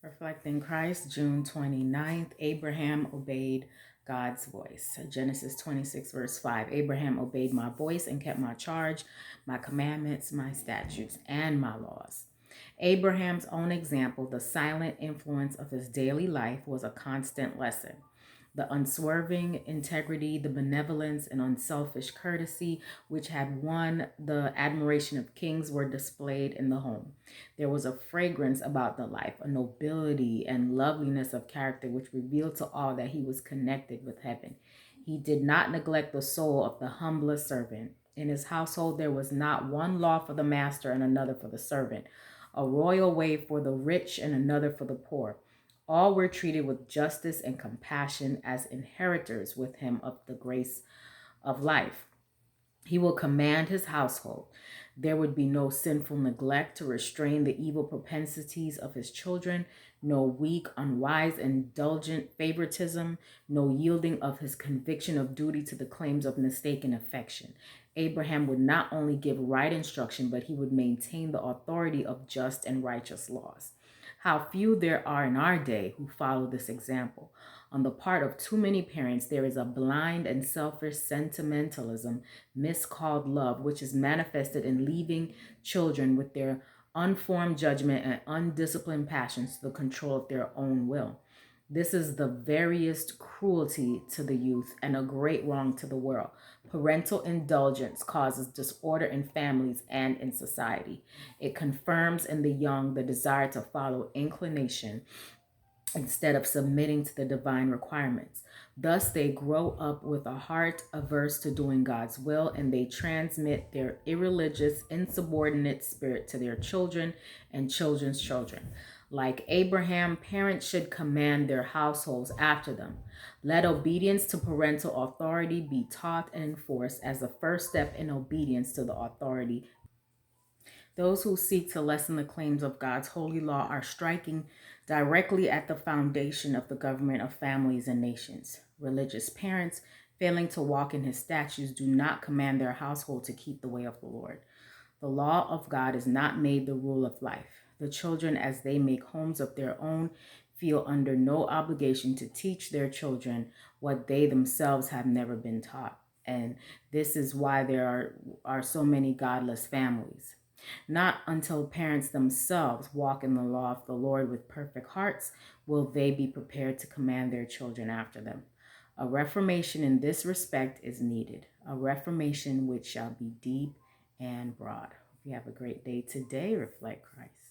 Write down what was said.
Reflecting Christ, June 29th, Abraham obeyed God's voice. Genesis 26, verse 5. Abraham obeyed my voice and kept my charge, my commandments, my statutes, and my laws. Abraham's own example, the silent influence of his daily life, was a constant lesson. The unswerving integrity, the benevolence, and unselfish courtesy, which had won the admiration of kings, were displayed in the home. There was a fragrance about the life, a nobility and loveliness of character, which revealed to all that he was connected with heaven. He did not neglect the soul of the humblest servant. In his household, there was not one law for the master and another for the servant, a royal way for the rich and another for the poor. All were treated with justice and compassion as inheritors with him of the grace of life. He will command his household. There would be no sinful neglect to restrain the evil propensities of his children, no weak, unwise, indulgent favoritism, no yielding of his conviction of duty to the claims of mistaken affection. Abraham would not only give right instruction, but he would maintain the authority of just and righteous laws. How few there are in our day who follow this example. On the part of too many parents, there is a blind and selfish sentimentalism, miscalled love, which is manifested in leaving children with their unformed judgment and undisciplined passions to the control of their own will. This is the veriest cruelty to the youth and a great wrong to the world. Parental indulgence causes disorder in families and in society. It confirms in the young the desire to follow inclination instead of submitting to the divine requirements. Thus, they grow up with a heart averse to doing God's will, and they transmit their irreligious, insubordinate spirit to their children and children's children. Like Abraham, parents should command their households after them. Let obedience to parental authority be taught and enforced as the first step in obedience to the authority. Those who seek to lessen the claims of God's holy law are striking directly at the foundation of the government of families and nations. Religious parents, failing to walk in his statutes, do not command their household to keep the way of the Lord. The law of God is not made the rule of life. The children, as they make homes of their own, feel under no obligation to teach their children what they themselves have never been taught. And this is why there are so many godless families. Not until parents themselves walk in the law of the Lord with perfect hearts will they be prepared to command their children after them. A reformation in this respect is needed, a reformation which shall be deep and broad. Hope you have a great day today. Reflect Christ.